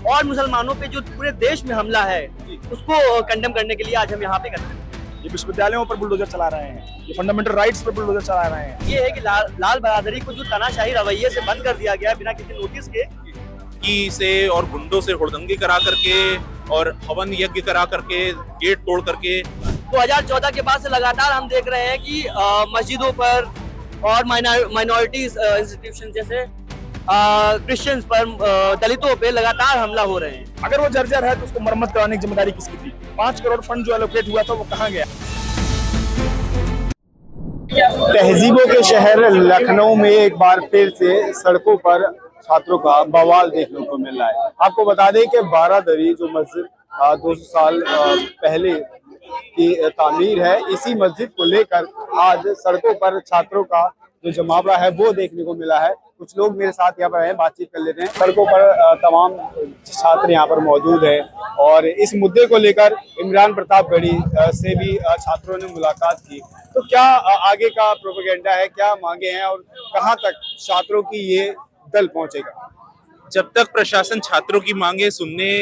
और मुसलमानों पे जो पूरे देश में हमला है उसको कंडेम करने के लिए आज हम यहाँ पे करते हैं। ये विश्वविद्यालयों पर बुलडोजर चला रहे हैं, ये फंडामेंटल राइट्स पर बुलडोजर चला रहे हैं। ये है कि लाल बहादुरी को जो तानाशाही रवैये से बंद कर दिया गया बिना किसी नोटिस के से और गुंडों से हुड़दंगी करा करके और हवन यज्ञ करा करके गेट तोड़ करके 2014 के बाद से लगातार हम देख रहे हैं कि मस्जिदों पर और माइनॉरिटीज इंस्टीट्यूशन जैसे क्रिश्चियंस पर, दलितों पे लगातार हमला हो रहे हैं। अगर वो जर्जर है तो उसको मरम्मत कराने की जिम्मेदारी किसकी थी? 5 करोड़ फंड जो एलोकेट हुआ था वो कहाँ गया? तहजीबों के शहर लखनऊ में एक बार फिर से सड़कों पर छात्रों का बवाल देखने को मिल रहा है। आपको बता दें कि बारादरी जो मस्जिद 200 साल पहले की तामीर है, इसी मस्जिद को लेकर आज सड़कों पर छात्रों का जो जमावड़ा है वो देखने को मिला है। कुछ लोग मेरे साथ यहाँ पर हैं, बातचीत कर लेते हैं। सड़कों पर तमाम छात्र यहाँ पर मौजूद हैं और इस मुद्दे को लेकर इमरान प्रतापगढ़ी से भी छात्रों ने मुलाकात की। तो क्या आगे का प्रोपेगेंडा है, क्या मांगे हैं और कहाँ तक छात्रों की ये दल पहुंचेगा? जब तक प्रशासन छात्रों की मांगे सुनने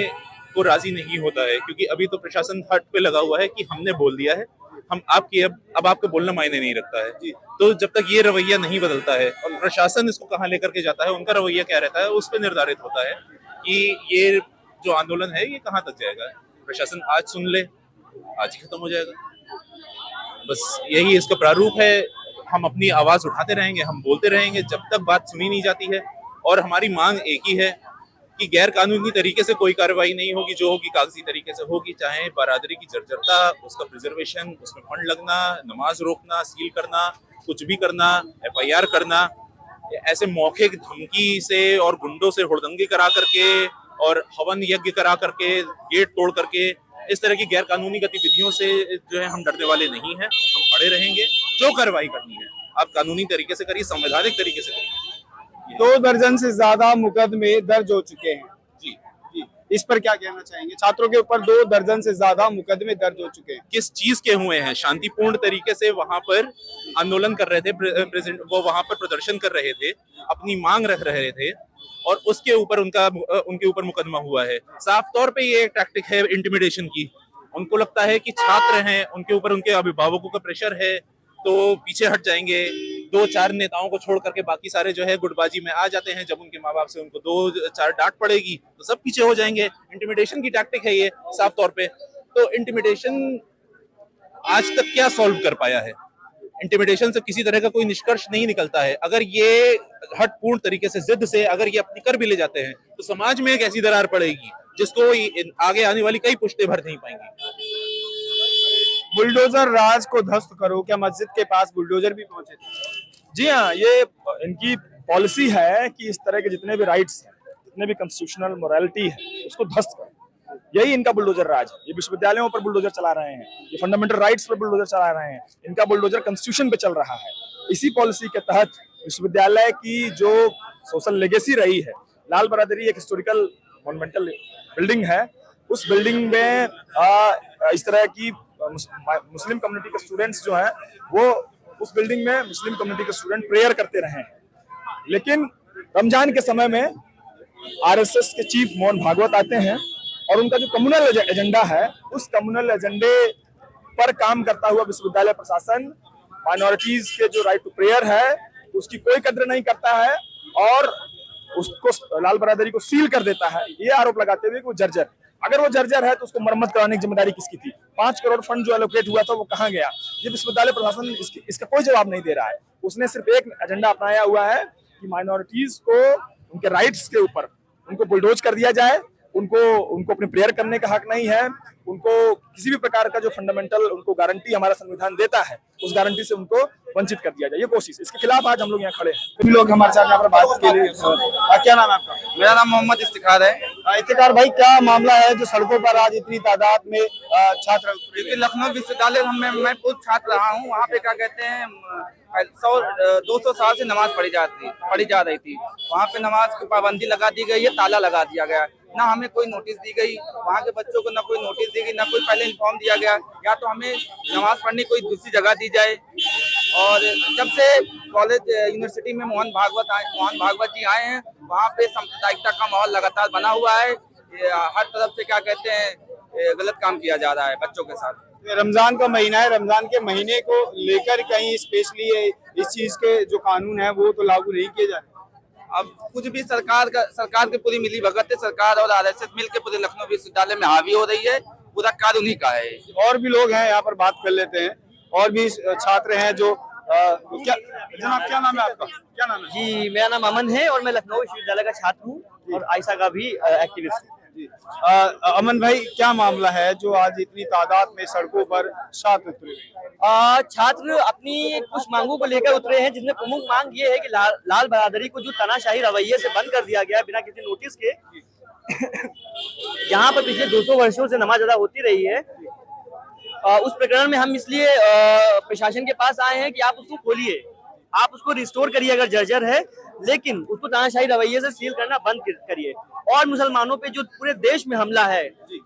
को राजी नहीं होता है, क्योंकि अभी तो प्रशासन हट पे लगा हुआ है कि हमने बोल दिया है, हम आपकी अब आपका बोलना मायने नहीं रखता है। तो जब तक ये रवैया नहीं बदलता है और प्रशासन इसको कहाँ लेकर के जाता है, उनका रवैया क्या रहता है, उस पर निर्धारित होता है कि ये जो आंदोलन है ये कहाँ तक जाएगा। प्रशासन आज सुन ले, आज ही खत्म हो जाएगा। बस यही इसका प्रारूप है। हम अपनी आवाज उठाते रहेंगे, हम बोलते रहेंगे जब तक बात सुनी नहीं जाती है। और हमारी मांग एक ही है कि गैर कानूनी तरीके से कोई कार्रवाई नहीं होगी, जो होगी कागजी तरीके से होगी। चाहे बरादरी की जर्जरता, उसका प्रिजर्वेशन, उसमें फंड लगना, नमाज रोकना, सील करना, कुछ भी करना, FIR करना, ऐसे मौखिक धमकी से और गुंडों से हुड़दंगी करा करके और हवन यज्ञ करा करके, गेट तोड़ करके, इस तरह की गैर कानूनी गतिविधियों से जो है हम डरने वाले नहीं हैं। हम अड़े रहेंगे। जो कार्रवाई करनी है आप कानूनी तरीके से करिए, संवैधानिक तरीके से करिए। 2 दर्जन से ज्यादा मुकदमे दर्ज हो चुके हैं। जी, इस पर क्या कहना चाहेंगे? छात्रों के ऊपर 2 दर्जन से ज्यादा मुकदमे दर्ज हो चुके हैं। किस चीज के हुए हैं? शांतिपूर्ण तरीके से वहां पर आंदोलन कर रहे थे, वो वहां पर प्रदर्शन कर रहे थे, अपनी मांग रख रहे थे और उसके ऊपर उनके ऊपर मुकदमा हुआ है। साफ तौर पे ये एक टैक्टिक है इंटिमिडेशन की। उनको लगता है कि छात्र हैं, उनके ऊपर उनके अभिभावकों का प्रेशर है तो पीछे हट जाएंगे। 2-4 नेताओं को छोड़ करके बाकी सारे जो है गुटबाजी में आ जाते हैं। जब उनके माँ बाप से उनको 2-4 डांट पड़ेगी तो सब पीछे हो जाएंगे। इंटिमिडेशन की टैक्टिक है ये साफ तौर पे। तो इंटिमिडेशन आज तक क्या सॉल्व कर पाया है? इंटिमिडेशन से किसी तरह का कोई निष्कर्ष नहीं निकलता है। अगर ये हटपूर्ण तरीके से, जिद से अगर ये अपनी कर भी ले जाते हैं तो समाज में एक ऐसी दरार पड़ेगी जिसको आगे आने वाली कई पुश्तें भर नहीं पाएंगी। बुलडोजर राज को ध्वस्त करो, क्या मस्जिद के पास बुलडोजर भी पहुंचे थे? जी हाँ, ये इनकी पॉलिसी है कि इस तरह के जितने भी राइट्स हैं, जितने भी कॉन्स्टिट्यूशनल मोरालिटी है, उसको ध्वस्त करो। यही इनका बुलडोजर राज है। ये विश्वविद्यालयों पर बुलडोजर चला रहे हैं, ये फंडामेंटल राइट्स पर बुलडोजर चला रहे हैं। इनका बुलडोजर कॉन्स्टिट्यूशन पे चल रहा है। इसी पॉलिसी के तहत विश्वविद्यालय की जो सोशल लेगेसी रही है, लाल बरादरी एक हिस्टोरिकल मॉन्यूमेंटल बिल्डिंग है। उस बिल्डिंग में इस तरह की मुस्लिम कम्युनिटी के स्टूडेंट्स जो हैं वो उस बिल्डिंग में मुस्लिम कम्युनिटी के स्टूडेंट प्रेयर करते रहे हैं। लेकिन रमजान के समय में RSS के चीफ मोहन भागवत आते हैं और उनका जो कम्युनल एजेंडा है, उस कम्युनल एजेंडे पर काम करता हुआ विश्वविद्यालय प्रशासन माइनॉरिटीज के जो राइट टू प्रेयर है उसकी कोई कद्र नहीं करता है और उसको लाल बरादरी को सील कर देता है, ये आरोप लगाते हुए कि वो जर्जर। अगर वो जर्जर है तो उसको मरम्मत कराने की जिम्मेदारी किसकी थी? 5 करोड़ फंड जो एलोकेट हुआ था वो कहाँ गया? ये विश्वविद्यालय प्रशासन इसका कोई जवाब नहीं दे रहा है। उसने सिर्फ एक एजेंडा अपनाया हुआ है कि माइनॉरिटीज को उनके राइट्स के ऊपर उनको बुलडोज कर दिया जाए। उनको अपने प्रेयर करने का हक नहीं है। उनको किसी भी प्रकार का जो फंडामेंटल उनको गारंटी हमारा संविधान देता है, उस गारंटी से उनको वंचित कर दिया जाए। ये कोशिश, इसके खिलाफ आज हम लोग यहाँ खड़े हैं। सभी लोग हमारे साथ यहाँ पर बात के लिए। क्या नाम है आपका? मेरा नाम मोहम्मद इफ्तिखार है। इफ्तिखार भाई, क्या मामला है जो सड़कों पर आज इतनी तादाद में छात्र? क्योंकि लखनऊ विश्वविद्यालय मैं खुद छात्र रहा हूँ। वहाँ पे क्या कहते हैं 100-200 साल से नमाज पढ़ी जा रही थी। वहाँ पे नमाज की पाबंदी लगा दी गई है, ताला लगा दिया गया। ना हमें कोई नोटिस दी गई, वहाँ के बच्चों को ना कोई नोटिस दी गई, ना कोई पहले इन्फॉर्म दिया गया। या तो हमें नमाज पढ़ने कोई दूसरी जगह दी जाए। और जब से कॉलेज यूनिवर्सिटी में मोहन भागवत जी आए हैं, वहाँ पे सांप्रदायिकता का माहौल लगातार बना हुआ है। ये हर तरफ से क्या कहते हैं ये गलत काम किया जा रहा है बच्चों के साथ। रमजान का महीना है, रमजान के महीने को लेकर कहीं स्पेशली इस चीज के जो कानून है वो तो लागू नहीं किए जा रहे। अब कुछ भी सरकार की पूरी मिली भगत है, सरकार और आरएसएस मिलकर पूरे लखनऊ विश्वविद्यालय में हावी हो रही है, पूरा कार्य उन्हीं का है। और भी लोग हैं यहाँ पर, बात कर लेते हैं। और भी छात्र हैं जो क्या जनाब, क्या नाम है आपका, क्या नाम है? जी, मेरा नाम अमन है और मैं लखनऊ विश्वविद्यालय का छात्र हूँ और आयशा का भी एक्टिविस्ट हूँ। जी। अमन भाई, क्या मामला है जो आज इतनी तादाद में सड़कों पर छात्र उतरे हुए? छात्र अपनी कुछ मांगों को लेकर उतरे हैं, जिसमें प्रमुख मांग ये है कि लाल बहादुरी को जो तानाशाही रवैये से बंद कर दिया गया है बिना किसी नोटिस के, जहाँ पर पिछले 200 वर्षों से नमाज अदा होती रही है, उस प्रकरण में हम इसलिए प्रशासन के पास आए हैं कि आप उसको खोलिए, आप उसको रिस्टोर करिए अगर जर्जर है, लेकिन उसको तानाशाही रवैये से सील करना बंद करिए। और मुसलमानों पे जो पूरे देश में हमला है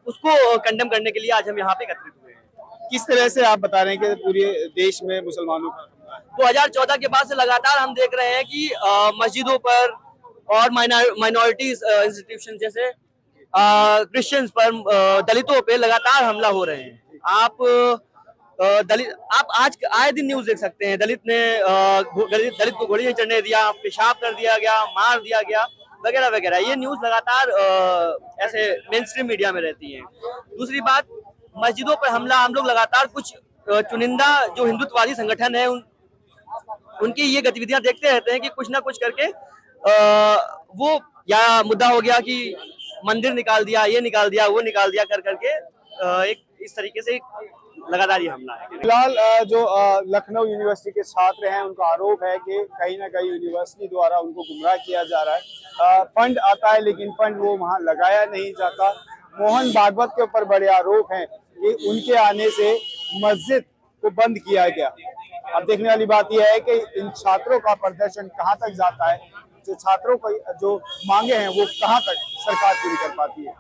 उसको कंडेम करने के लिए आज हम यहाँ पे एकत्रित हुए हैं। किस तरह से आप बता रहे हैं कि पूरे देश में मुसलमानों का 2014 के बाद से लगातार हम देख रहे हैं कि मस्जिदों पर और माइनॉरिटीज इंस्टीट्यूशन जैसे क्रिश्चियंस पर, दलितों पे लगातार हमला हो रहे हैं। आप आज आए दिन न्यूज देख सकते हैं, दलित को घोड़ी चढ़ने दिया, पेशाब कर दिया गया, मार दिया गया वगैरह वगैरह। ये न्यूज लगातार ऐसे मेन स्ट्रीम मीडिया में रहती है। दूसरी बात, मस्जिदों पर हमला हम लोग लगातार कुछ चुनिंदा जो हिंदुत्ववादी संगठन है उनकी ये गतिविधियां देखते रहते हैं कि कुछ ना कुछ करके वो या मुद्दा हो गया कि मंदिर निकाल दिया, ये निकाल दिया, वो निकाल दिया कर करके एक इस तरीके से लगातार ये हमला है। फिलहाल जो लखनऊ यूनिवर्सिटी के छात्र हैं उनका आरोप है कि कहीं ना कहीं यूनिवर्सिटी द्वारा उनको गुमराह किया जा रहा है। फंड आता है लेकिन फंड वो वहाँ लगाया नहीं जाता। मोहन भागवत के ऊपर बड़े आरोप हैं कि उनके आने से मस्जिद को बंद किया गया। अब देखने वाली बात यह है कि इन छात्रों का प्रदर्शन कहाँ तक जाता है, जो छात्रों को जो मांगे हैं वो कहाँ तक सरकार पूरी कर पाती है।